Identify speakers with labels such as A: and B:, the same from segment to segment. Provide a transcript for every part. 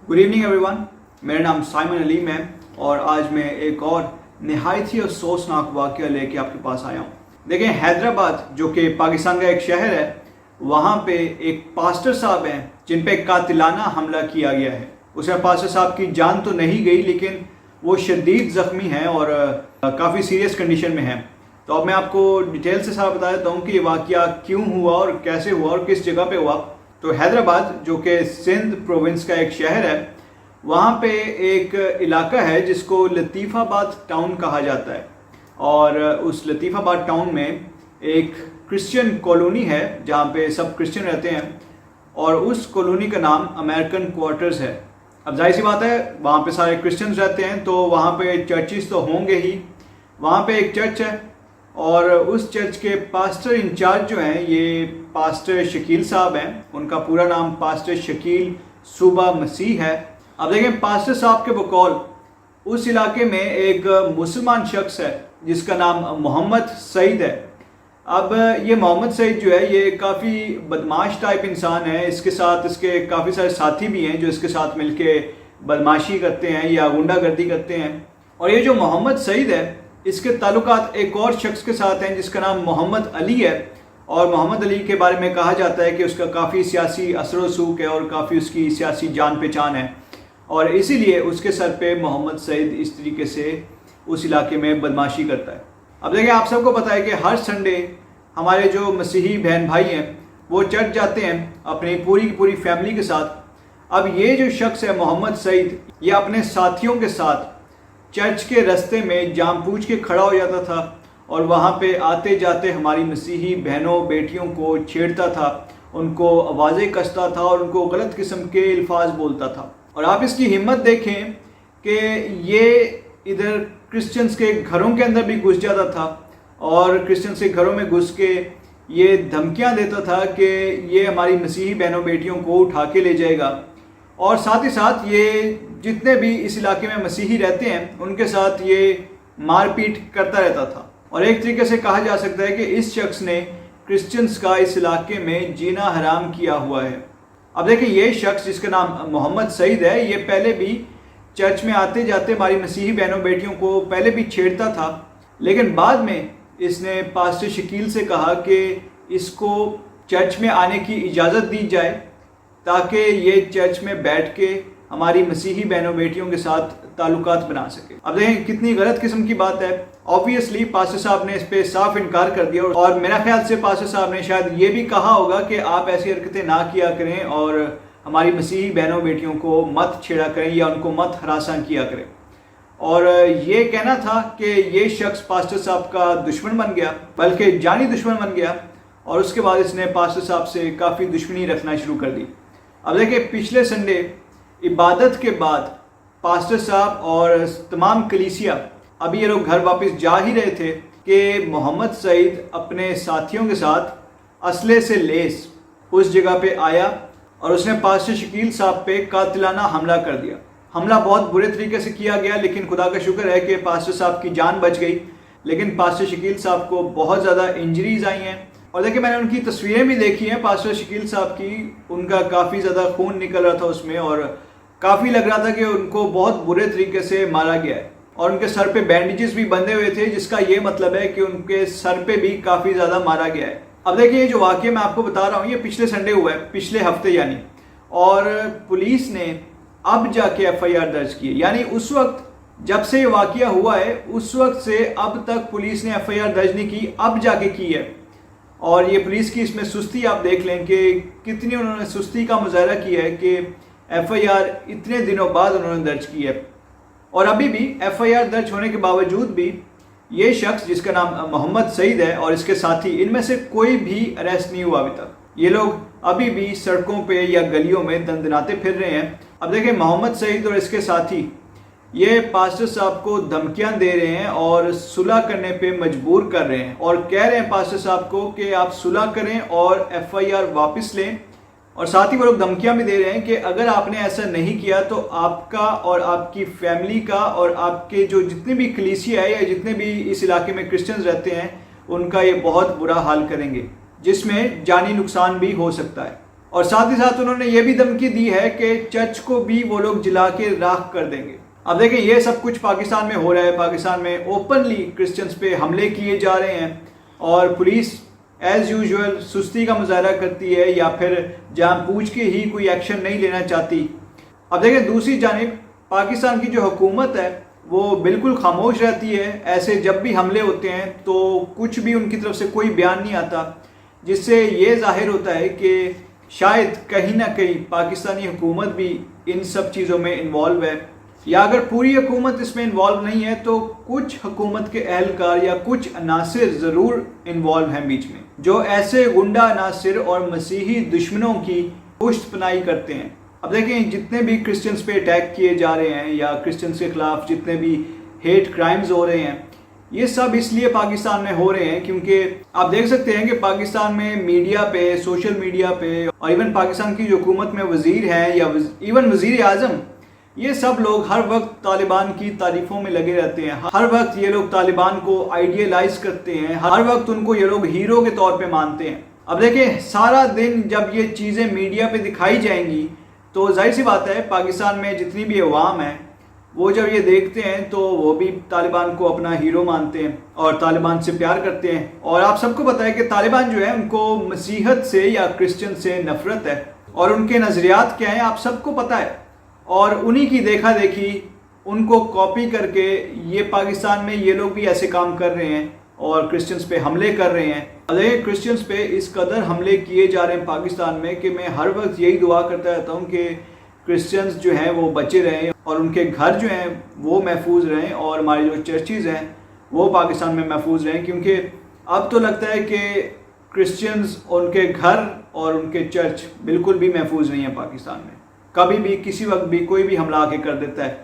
A: Good evening everyone. मेरा नाम Simon Aleem है और आज मैं एक और नहायत ही अफसोसनाक वाक़या लेके आपके पास आया हूँ। देखें, हैदराबाद जो कि पाकिस्तान का एक शहर है, वहाँ पे एक पास्टर साहब हैं जिन पे कातिलाना हमला किया गया है। उसमें पास्टर साहब की जान तो नहीं गई, लेकिन वो शदीद ज़ख्मी हैं और काफ़ी सीरियस कंडीशन में हैं। तो अब मैं आपको डिटेल से सारा बता देता हूँ कि ये वाक़या क्यों हुआ और कैसे हुआ और किस जगह पे हुआ। तो हैदराबाद जो कि सिंध प्रोविंस का एक शहर है, वहाँ पे एक इलाका है जिसको लतीफ़ाबाद टाउन कहा जाता है और उस लतीफ़ाबाद टाउन में एक क्रिश्चियन कॉलोनी है जहाँ पे सब क्रिश्चियन रहते हैं और उस कॉलोनी का नाम अमेरिकन क्वार्टर्स है। अब जाहिर सी बात है, वहाँ पे सारे क्रिश्चियंस रहते हैं तो वहाँ पे चर्चिस तो होंगे ही। वहाँ पे एक चर्च है और उस चर्च के पास्टर इंचार्ज जो हैं ये पास्टर शकील साहब हैं। उनका पूरा नाम पास्टर शकील सूबा मसीह है। अब देखें, पास्टर साहब के बकौल उस इलाके में एक मुसलमान शख्स है जिसका नाम मोहम्मद सईद है। अब ये मोहम्मद सईद जो है ये काफ़ी बदमाश टाइप इंसान है। इसके साथ इसके काफ़ी सारे साथी भी हैं जो इसके साथ मिलके बदमाशी करते हैं या गुंडागर्दी करते हैं। और ये जो मोहम्मद सईद है, इसके ताल्लुकात एक और शख्स के साथ हैं जिसका नाम मोहम्मद अली है। और मोहम्मद अली के बारे में कहा जाता है कि उसका काफ़ी सियासी असर रसूख है और काफ़ी उसकी सियासी जान पहचान है और इसीलिए उसके सर पे मोहम्मद सईद इस तरीके से उस इलाके में बदमाशी करता है। अब देखिए, आप सबको पता है कि हर संडे हमारे जो मसीही बहन भाई हैं वो चर्च जाते हैं अपनी पूरी की पूरी फैमिली के साथ। अब ये जो शख्स है मोहम्मद सईद, ये अपने साथियों के साथ चर्च के रास्ते में जाम पूछ के खड़ा हो जाता था और वहाँ पे आते जाते हमारी मसीही बहनों बेटियों को छेड़ता था, उनको आवाज़ें कसता था और उनको गलत किस्म के अल्फाज बोलता था। और आप इसकी हिम्मत देखें कि ये इधर क्रिश्चियंस के घरों के अंदर भी घुस जाता था और क्रिश्चियंस के घरों में घुस के ये धमकियां देता था कि ये हमारी मसीही बहनों बेटियों को उठा के ले जाएगा। और साथ ही साथ ये जितने भी इस इलाके में मसीही रहते हैं उनके साथ ये मारपीट करता रहता था। और एक तरीके से कहा जा सकता है कि इस शख्स ने क्रिश्चियंस का इस इलाके में जीना हराम किया हुआ है। अब देखिए, ये शख्स जिसका नाम मोहम्मद सईद है, ये पहले भी चर्च में आते जाते हमारी मसीही बहनों बेटियों को पहले भी छेड़ता था, लेकिन बाद में इसने पास्टर शकील से कहा कि इसको चर्च में आने की इजाज़त दी जाए ताकि ये चर्च में बैठ के हमारी मसीही बहनों बेटियों के साथ ताल्लुकात बना सके। अब देखें कितनी गलत किस्म की बात है। ऑब्वियसली पास्टर साहब ने इस पे साफ इनकार कर दिया और मेरा ख्याल से पास्टर साहब ने शायद ये भी कहा होगा कि आप ऐसी हरकतें ना किया करें और हमारी मसीही बहनों बेटियों को मत छेड़ा करें या उनको मत हरासा किया करें। और ये कहना था कि ये शख्स पास्टर साहब का दुश्मन बन गया, बल्कि जानी दुश्मन बन गया और उसके बाद इसने पास्टर साहब से काफ़ी दुश्मनी रखना शुरू कर दी। अब देखिए, पिछले संडे इबादत के बाद पास्टर साहब और तमाम कलीसिया अभी ये लोग घर वापस जा ही रहे थे कि मोहम्मद सईद अपने साथियों के साथ असले से लेस उस जगह पे आया और उसने पास्टर शकील साहब पे कातिलाना हमला कर दिया। हमला बहुत बुरे तरीके से किया गया, लेकिन खुदा का शुक्र है कि पास्टर साहब की जान बच गई, लेकिन पास्टर शकील साहब को बहुत ज़्यादा इंजरीज आई हैं। और देखिए, मैंने उनकी तस्वीरें भी देखी हैं पास्टर शकील साहब की। उनका काफ़ी ज़्यादा खून निकल रहा था उसमें और काफ़ी लग रहा था कि उनको बहुत बुरे तरीके से मारा गया है और उनके सर पे बैंडेजेस भी बंधे हुए थे, जिसका ये मतलब है कि उनके सर पे भी काफ़ी ज़्यादा मारा गया है। अब देखिए, ये जो वाक़या मैं आपको बता रहा हूँ ये पिछले संडे हुआ है, पिछले हफ्ते यानी। और पुलिस ने अब जाके FIR दर्ज की है, यानी उस वक्त जब से ये वाक़या हुआ है उस वक्त से अब तक पुलिस ने FIR दर्ज नहीं की, अब जाके की है। और ये पुलिस की इसमें सुस्ती आप देख लें कि कितनी उन्होंने सुस्ती का मुजाहरा किया है कि FIR इतने दिनों बाद उन्होंने दर्ज की है। और अभी भी FIR दर्ज होने के बावजूद भी ये शख्स जिसका नाम मोहम्मद सईद है और इसके साथी, इनमें से कोई भी अरेस्ट नहीं हुआ अभी तक। ये लोग अभी भी सड़कों पे या गलियों में दंदनाते फिर रहे हैं। अब देखिए, मोहम्मद सईद और इसके साथी ये पास्टर साहब को धमकियां दे रहे हैं और सुलह करने पे मजबूर कर रहे हैं और कह रहे हैं पास्टर साहब को कि आप सुलह करें और FIR वापस लें। और साथ ही वो लोग धमकियां भी दे रहे हैं कि अगर आपने ऐसा नहीं किया तो आपका और आपकी फैमिली का और आपके जो जितने भी कलीसिया है या जितने भी इस इलाके में क्रिश्चियंस रहते हैं उनका ये बहुत बुरा हाल करेंगे, जिसमें जानी नुकसान भी हो सकता है। اور ساتھ ہی ساتھ انہوں نے یہ بھی دھمکی دی ہے کہ چرچ کو بھی وہ لوگ جلا کے راکھ کر دیں گے۔ اب دیکھیں یہ سب کچھ پاکستان میں ہو رہا ہے، پاکستان میں اوپنلی کرسچنز پہ حملے کیے جا رہے ہیں اور پولیس ایز یوزول سستی کا مظاہرہ کرتی ہے یا پھر جان بوجھ کے ہی کوئی ایکشن نہیں لینا چاہتی۔ اب دیکھیں دوسری جانب پاکستان کی جو حکومت ہے وہ بالکل خاموش رہتی ہے، ایسے جب بھی حملے ہوتے ہیں تو کچھ بھی ان کی طرف سے کوئی بیان نہیں آتا، جس سے یہ ظاہر ہوتا ہے کہ شاید کہیں نہ کہیں پاکستانی حکومت بھی ان سب چیزوں میں انوالو ہے، یا اگر پوری حکومت اس میں انوالو نہیں ہے تو کچھ حکومت کے اہلکار یا کچھ عناصر ضرور انوالو ہیں بیچ میں، جو ایسے غنڈہ عناصر اور مسیحی دشمنوں کی پشت پناہی کرتے ہیں۔ اب دیکھیں جتنے بھی کرسچنز پہ اٹیک کیے جا رہے ہیں یا کرسچنز کے خلاف جتنے بھی ہیٹ کرائمز ہو رہے ہیں، یہ سب اس لیے پاکستان میں ہو رہے ہیں کیونکہ آپ دیکھ سکتے ہیں کہ پاکستان میں میڈیا پہ، سوشل میڈیا پہ اور ایون پاکستان کی جو حکومت میں وزیر ہیں یا ایون وزیر اعظم، یہ سب لوگ ہر وقت طالبان کی تعریفوں میں لگے رہتے ہیں، ہر وقت یہ لوگ طالبان کو آئیڈیلائز کرتے ہیں، ہر وقت ان کو یہ لوگ ہیرو کے طور پہ مانتے ہیں۔ اب دیکھیں سارا دن جب یہ چیزیں میڈیا پہ دکھائی جائیں گی تو ظاہر سی بات ہے پاکستان میں جتنی بھی عوام ہیں وہ جب یہ دیکھتے ہیں تو وہ بھی طالبان کو اپنا ہیرو مانتے ہیں اور طالبان سے پیار کرتے ہیں۔ اور آپ سب کو پتہ ہے کہ طالبان جو ہے ان کو مسیحیت سے یا کرسچن سے نفرت ہے اور ان کے نظریات کیا ہیں آپ سب کو پتہ ہے، اور انہی کی دیکھا دیکھی ان کو کاپی کر کے یہ پاکستان میں یہ لوگ بھی ایسے کام کر رہے ہیں اور کرسچنز پہ حملے کر رہے ہیں۔ اگر کرسچنز پہ اس قدر حملے کیے جا رہے ہیں پاکستان میں کہ میں ہر وقت یہی دعا کرتا رہتا ہوں کہ کرسچنز جو ہیں وہ بچے رہیں اور ان کے گھر جو ہیں وہ محفوظ رہیں اور ہماری جو چرچز ہیں وہ پاکستان میں محفوظ رہیں، کیونکہ اب تو لگتا ہے کہ کرسچنز ان کے گھر اور ان کے چرچ بالکل بھی محفوظ نہیں ہیں پاکستان میں۔ کبھی بھی کسی وقت بھی کوئی بھی حملہ آ کے کر دیتا ہے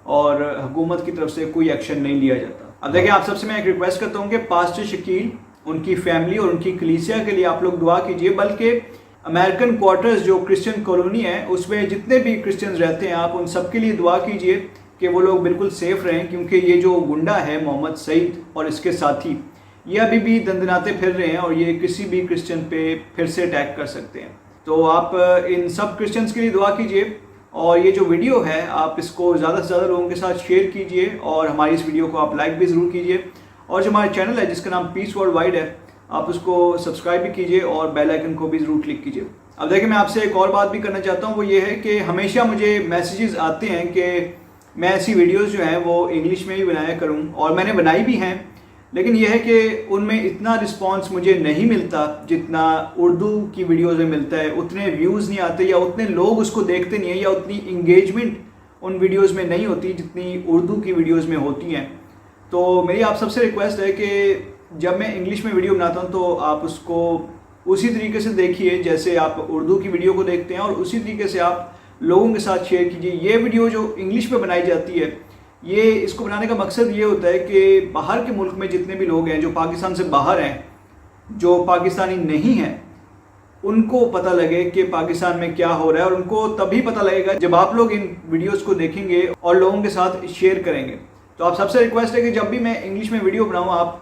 A: اور حکومت کی طرف سے کوئی ایکشن نہیں لیا جاتا۔ اب دیکھیں آپ سب سے میں ایک ریکویسٹ کرتا ہوں کہ پاسٹر شکیل، ان کی فیملی اور ان کی کلیسیا کے لیے آپ لوگ دعا کیجئے، بلکہ امریکن کوارٹرز جو کرسچن کالونی ہے اس میں جتنے بھی کرسچنز رہتے ہیں آپ ان سب کے لیے دعا کیجئے کہ وہ لوگ بالکل سیف رہیں، کیونکہ یہ جو گنڈا ہے محمد سعید اور اس کے ساتھی یہ ابھی بھی دندناتے پھر رہے ہیں اور یہ کسی بھی کرسچن پہ پھر سے اٹیک کر سکتے ہیں۔ تو آپ ان سب کرسچنز کے لیے دعا کیجئے اور یہ جو ویڈیو ہے آپ اس کو زیادہ سے زیادہ لوگوں کے ساتھ شیئر کیجئے اور ہماری اس ویڈیو کو آپ لائک بھی ضرور کیجئے، اور جو ہمارا چینل ہے جس کا نام پیس ورلڈ وائڈ ہے آپ اس کو سبسکرائب بھی کیجئے اور بیل آئیکن کو بھی ضرور کلک کیجئے۔ اب دیکھیں میں آپ سے ایک اور بات بھی کرنا چاہتا ہوں، وہ یہ ہے کہ ہمیشہ مجھے میسیجز آتے ہیں کہ میں ایسی ویڈیوز جو ہیں وہ انگلش میں بھی بنایا کروں، اور میں نے بنائی بھی ہیں، لیکن یہ ہے کہ ان میں اتنا رسپانس مجھے نہیں ملتا جتنا اردو کی ویڈیوز میں ملتا ہے، اتنے ویوز نہیں آتے یا اتنے لوگ اس کو دیکھتے نہیں ہیں یا اتنی انگیجمنٹ ان ویڈیوز میں نہیں ہوتی جتنی اردو کی ویڈیوز میں ہوتی ہیں۔ تو میری آپ سب سے ریکویسٹ ہے کہ جب میں انگلش میں ویڈیو بناتا ہوں تو آپ اس کو اسی طریقے سے دیکھیے جیسے آپ اردو کی ویڈیو کو دیکھتے ہیں، اور اسی طریقے سے آپ لوگوں کے ساتھ شیئر کیجیے۔ یہ ویڈیو جو انگلش میں بنائی جاتی ہے یہ اس کو بنانے کا مقصد یہ ہوتا ہے کہ باہر کے ملک میں جتنے بھی لوگ ہیں جو پاکستان سے باہر ہیں، جو پاکستانی نہیں ہیں، ان کو پتہ لگے کہ پاکستان میں کیا ہو رہا ہے، اور ان کو تبھی پتہ لگے گا جب آپ لوگ ان ویڈیوز کو دیکھیں گے اور لوگوں کے ساتھ شیئر کریں گے۔ تو آپ سب سے ریکویسٹ ہے کہ جب بھی میں انگلش میں ویڈیو بناؤں آپ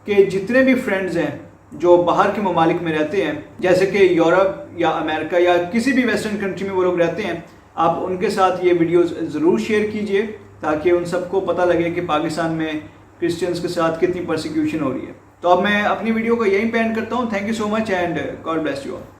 A: کے جتنے بھی فرینڈز ہیں جو باہر کے ممالک میں رہتے ہیں، جیسے کہ یورپ یا امریکہ یا کسی بھی ویسٹرن کنٹری میں وہ لوگ رہتے ہیں، آپ ان کے ساتھ یہ ویڈیوز ضرور شیئر کیجئے تاکہ ان سب کو پتہ لگے کہ پاکستان میں کرسچنز کے ساتھ کتنی پرسیکیوشن ہو رہی ہے۔ تو اب میں اپنی ویڈیو کو یہیں پینڈ کرتا ہوں۔ Thank you so much and God bless you all.